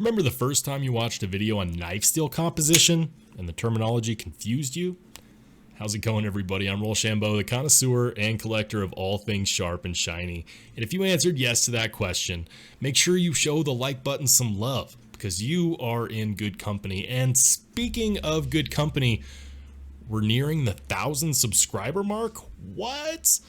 Remember the first time you watched a video on knife steel composition and the terminology confused you? How's it going, everybody? I'm Rollshambo, the connoisseur and collector of all things sharp and shiny. And if you answered yes to that question, make sure you show the like button some love, because you are in good company. And speaking of good company, we're nearing the 1,000 subscriber mark. What?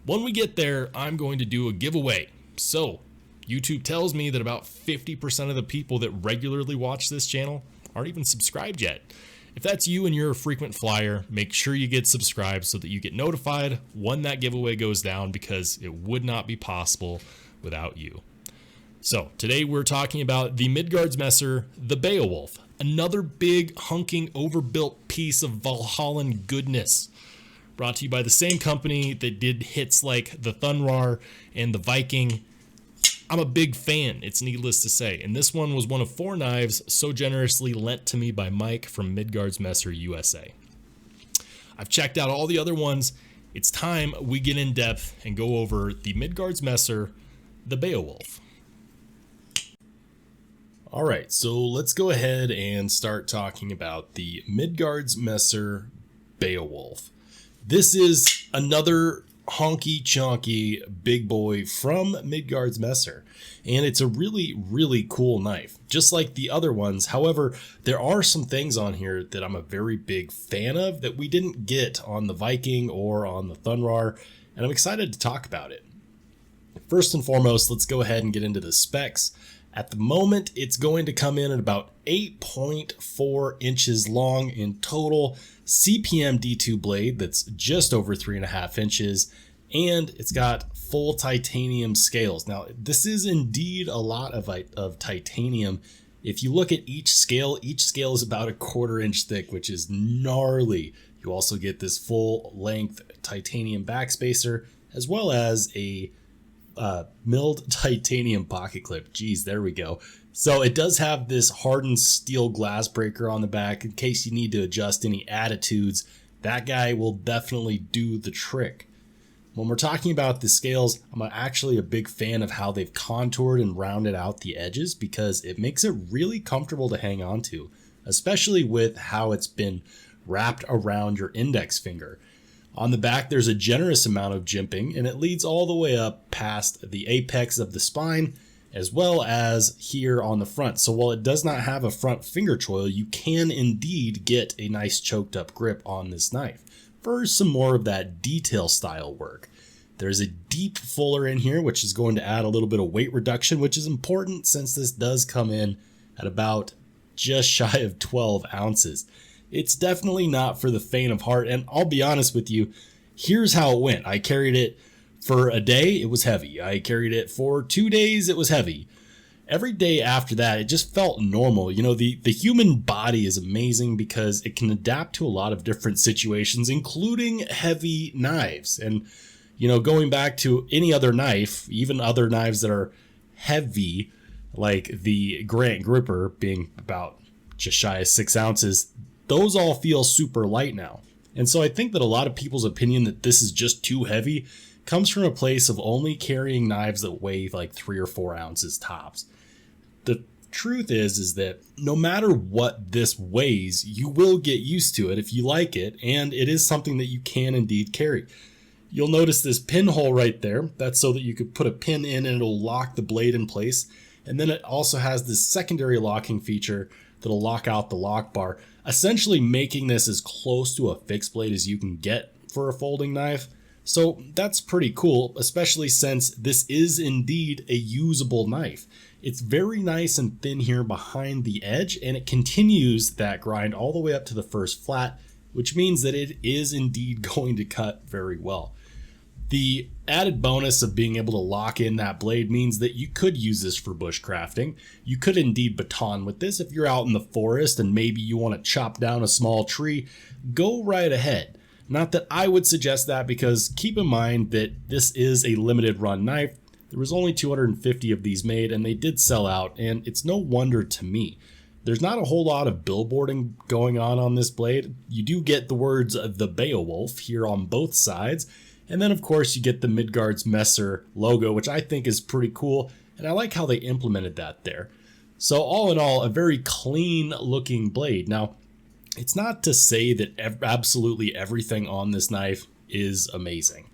When we get there, I'm going to do a giveaway. So YouTube tells me that about 50% of the people that regularly watch this channel aren't even subscribed yet. If that's you and you're a frequent flyer, make sure you get subscribed so that you get notified when that giveaway goes down, because it would not be possible without you. So today we're talking about the Midgards Messer, the Beowulf, another big hunking overbuilt piece of Valhallan goodness. Brought to you by the same company that did hits like the Thunrar and the Viking. I'm a big fan, it's needless to say, and this one was one of 4 knives so generously lent to me by Mike from Midgards Messer USA. I've checked out all the other ones. It's time we get in depth and go over the Midgards Messer, the Beowulf. Alright, so let's go ahead and start talking about the Midgards Messer Beowulf. This is another honky chonky big boy from Midgards Messer, and it's a really cool knife, just like the other ones. However, there are some things on here that I'm a very big fan of that we didn't get on the Viking or on the Thunrar, and I'm excited to talk about it. First and foremost, let's go ahead and get into the specs. At the moment, it's going to come in at about 8.4 inches long in total, CPM D2 blade that's just over 3.5 inches, and it's got full titanium scales. Now, this is indeed a lot of titanium. If you look at each scale is about 1/4 inch thick, which is gnarly. You also get this full length titanium backspacer, as well as a milled titanium pocket clip. Geez, there we go. So it does have this hardened steel glass breaker on the back in case you need to adjust any attitudes. That guy will definitely do the trick. When we're talking about the scales, I'm actually a big fan of how they've contoured and rounded out the edges, because it makes it really comfortable to hang on to, especially with how it's been wrapped around your index finger. On the back, there's a generous amount of jimping, and it leads all the way up past the apex of the spine, as well as here on the front. So while it does not have a front finger choil, you can indeed get a nice choked up grip on this knife for some more of that detail style work. There's a deep fuller in here, which is going to add a little bit of weight reduction, which is important since this does come in at about just shy of 12 ounces. It's definitely not for the faint of heart, and I'll be honest with you, here's how it went. I carried it for a day, it was heavy. I carried it for 2 days, it was heavy. Every day after that, it just felt normal. You know, the human body is amazing because it can adapt to a lot of different situations, including heavy knives. And, you know, going back to any other knife, even other knives that are heavy, like the Grant Gripper being about just shy of 6 ounces, those all feel super light now. And so I think that a lot of people's opinion that this is just too heavy comes from a place of only carrying knives that weigh like 3 or 4 ounces tops. The truth is that no matter what this weighs, you will get used to it if you like it, and it is something that you can indeed carry. You'll notice this pinhole right there. That's so that you could put a pin in and it'll lock the blade in place. And then it also has this secondary locking feature that'll lock out the lock bar, essentially making this as close to a fixed blade as you can get for a folding knife. So that's pretty cool, especially since this is indeed a usable knife. It's very nice and thin here behind the edge, and it continues that grind all the way up to the first flat, which means that it is indeed going to cut very well. The added bonus of being able to lock in that blade means that you could use this for bushcrafting. You could indeed baton with this if you're out in the forest and maybe you want to chop down a small tree. Go right ahead. Not that I would suggest that, because keep in mind that this is a limited run knife. There was only 250 of these made, and they did sell out, and it's no wonder to me. There's not a whole lot of billboarding going on this blade. You do get the words "the Beowulf" here on both sides, and then of course you get the Midgards Messer logo, which I think is pretty cool, and I like how they implemented that there. So all in all, a very clean looking blade. Now, it's not to say that absolutely everything on this knife is amazing.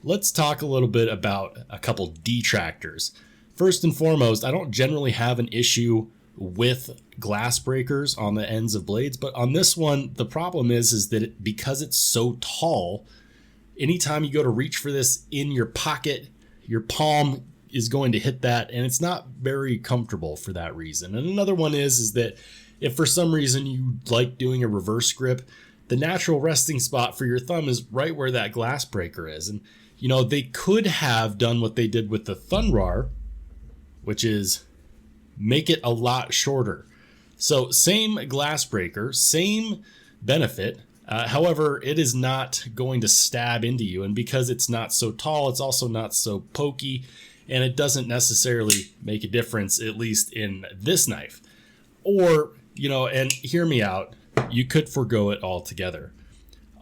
Let's talk a little bit about a couple detractors. First and foremost, I don't generally have an issue with glass breakers on the ends of blades, but on this one, the problem is that because it's so tall, anytime you go to reach for this in your pocket, your palm is going to hit that, and it's not very comfortable for that reason. And another one is that if for some reason you like doing a reverse grip, the natural resting spot for your thumb is right where that glass breaker is. And you know, they could have done what they did with the Thunrar, which is make it a lot shorter. So same glass breaker, same benefit. However, it is not going to stab into you. And because it's not so tall, it's also not so pokey. And it doesn't necessarily make a difference, at least in this knife. Or, you know, and hear me out, you could forgo it altogether.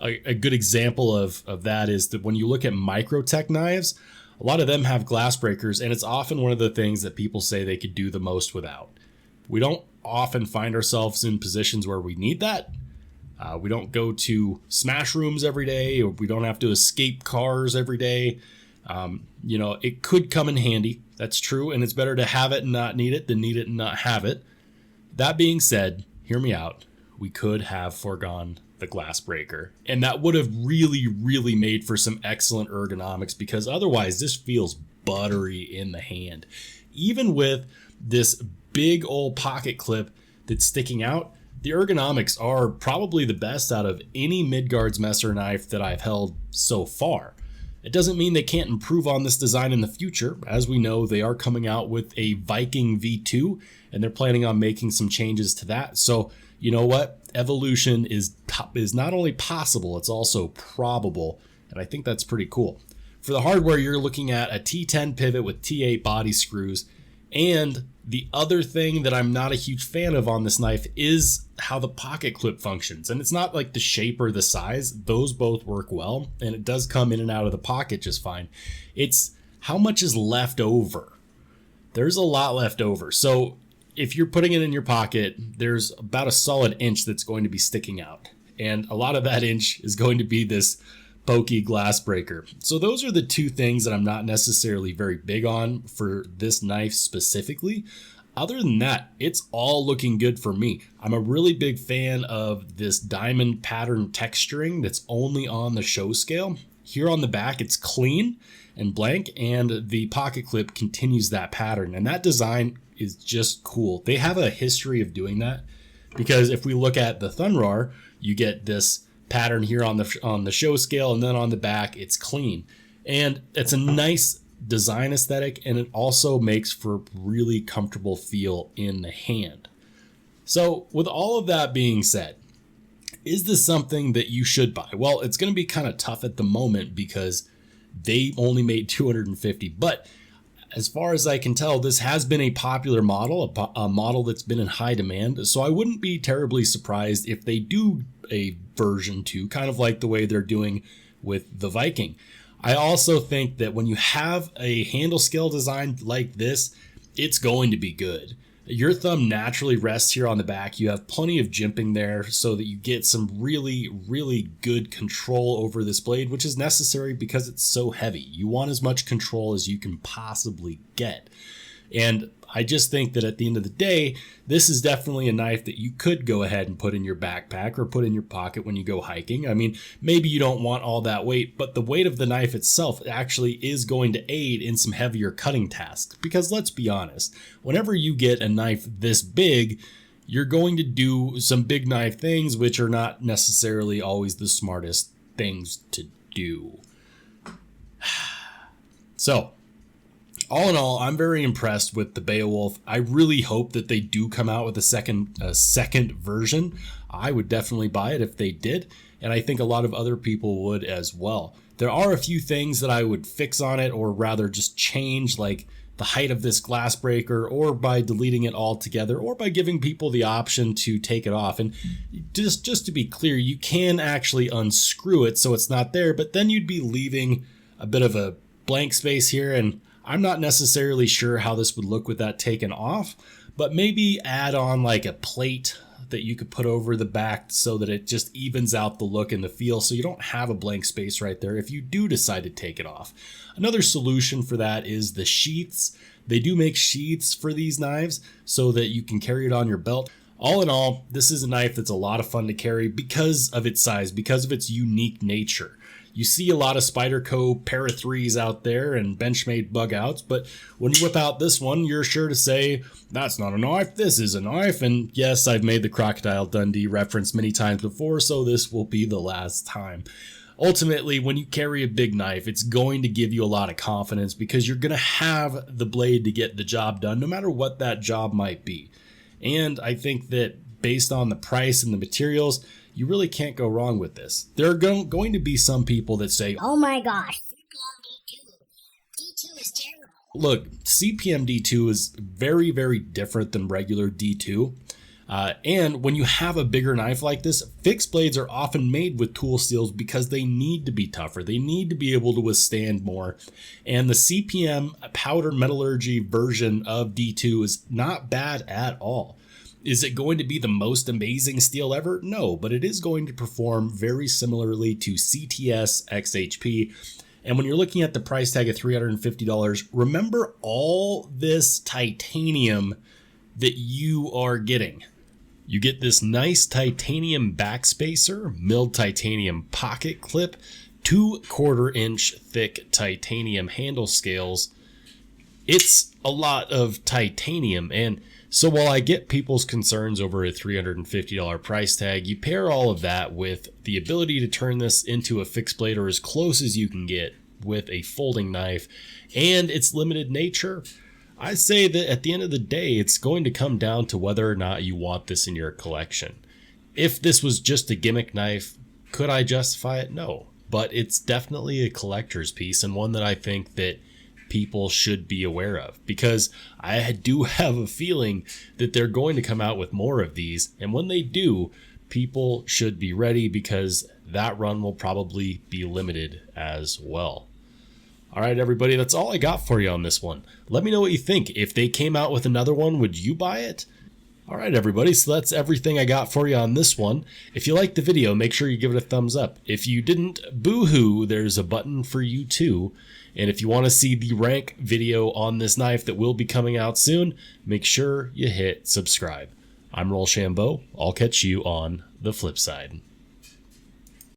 A good example of that is that when you look at Microtech knives, a lot of them have glass breakers, and it's often one of the things that people say they could do the most without. We don't often find ourselves in positions where we need that. We don't go to smash rooms every day, or we don't have to escape cars every day. You know, it could come in handy. That's true. And it's better to have it and not need it than need it and not have it. That being said, hear me out. We could have foregone the glass breaker, and that would have really made for some excellent ergonomics, because otherwise this feels buttery in the hand. Even with this big old pocket clip that's sticking out, the ergonomics are probably the best out of any Midgards Messer knife that I've held so far. It doesn't mean they can't improve on this design in the future. As we know, they are coming out with a Viking V2, and they're planning on making some changes to that. So, you know what? Evolution is not only possible, it's also probable, and I think that's pretty cool. For the hardware, you're looking at a T10 pivot with T8 body screws, and the other thing that I'm not a huge fan of on this knife is how the pocket clip functions. And it's not like the shape or the size. Those both work well, and it does come in and out of the pocket just fine. It's how much is left over. There's a lot left over. So if you're putting it in your pocket, there's about a solid inch that's going to be sticking out. And a lot of that inch is going to be this pokey glass breaker. So those are the two things that I'm not necessarily very big on for this knife specifically. Other than that, it's all looking good for me. I'm a really big fan of this diamond pattern texturing that's only on the show scale. Here on the back, it's clean and blank, and the pocket clip continues that pattern. And that design is just cool. They have a history of doing that, because if we look at the Thunrar, you get this pattern here on the show scale, and then on the back it's clean, and it's a nice design aesthetic, and it also makes for really comfortable feel in the hand. So with all of that being said, is this something that you should buy? Well, it's going to be kind of tough at the moment because they only made 250, but as far as I can tell, this has been a popular model, a model that's been in high demand. So I wouldn't be terribly surprised if they do a version 2, kind of like the way they're doing with the Viking. I also think that when you have a handle scale design like this, it's going to be good. Your thumb naturally rests here on the back. You have plenty of jimping there so that you get some really good control over this blade, which is necessary because it's so heavy. You want as much control as you can possibly get. And I just think that at the end of the day, this is definitely a knife that you could go ahead and put in your backpack or put in your pocket when you go hiking. I mean, maybe you don't want all that weight, but the weight of the knife itself actually is going to aid in some heavier cutting tasks. Because let's be honest, whenever you get a knife this big, you're going to do some big knife things, which are not necessarily always the smartest things to do. So, all in all, I'm very impressed with the Beowulf. I really hope that they do come out with a second version. I would definitely buy it if they did, and I think a lot of other people would as well. There are a few things that I would fix on it, or rather just change, like the height of this glass breaker, or by deleting it altogether, or by giving people the option to take it off. And just to be clear, you can actually unscrew it so it's not there, but then you'd be leaving a bit of a blank space here, and I'm not necessarily sure how this would look with that taken off, but maybe add on like a plate that you could put over the back so that it just evens out the look and the feel, so you don't have a blank space right there if you do decide to take it off. Another solution for that is the sheaths. They do make sheaths for these knives so that you can carry it on your belt. All in all, this is a knife that's a lot of fun to carry because of its size, because of its unique nature. You see a lot of Spyderco para 3s out there and Benchmade bug outs, but when you whip out this one, you're sure to say, that's not a knife, this is a knife. And yes, I've made the Crocodile Dundee reference many times before, so this will be the last time. Ultimately, when you carry a big knife, it's going to give you a lot of confidence because you're going to have the blade to get the job done, no matter what that job might be. And I think that based on the price and the materials, you really can't go wrong with this. There are going to be some people that say, oh my gosh, D2 is terrible. Look, CPM D2 is very, very different than regular D2. And when you have a bigger knife like this, fixed blades are often made with tool steels because they need to be tougher. They need to be able to withstand more. And the CPM powder metallurgy version of D2 is not bad at all. Is it going to be the most amazing steel ever? No, but it is going to perform very similarly to CTS XHP. And when you're looking at the price tag of $350, remember all this titanium that you are getting. You get this nice titanium backspacer, milled titanium pocket clip, 2/4 inch thick titanium handle scales. It's a lot of titanium, and so while I get people's concerns over a $350 price tag, you pair all of that with the ability to turn this into a fixed blade or as close as you can get with a folding knife and its limited nature. I say that at the end of the day, it's going to come down to whether or not you want this in your collection. If this was just a gimmick knife, could I justify it? No, but it's definitely a collector's piece and one that I think that people should be aware of, because I do have a feeling that they're going to come out with more of these, and when they do, people should be ready because that run will probably be limited as well. All right, everybody, that's all I got for you on this one. Let me know what you think. If they came out with another one, would you buy it? All right, everybody, so that's everything I got for you on this one. If you liked the video, make sure you give it a thumbs up. If you didn't, boo-hoo, there's a button for you too. And if you want to see the rank video on this knife that will be coming out soon, make sure you hit subscribe. I'm Rollshambo. I'll catch you on the flip side.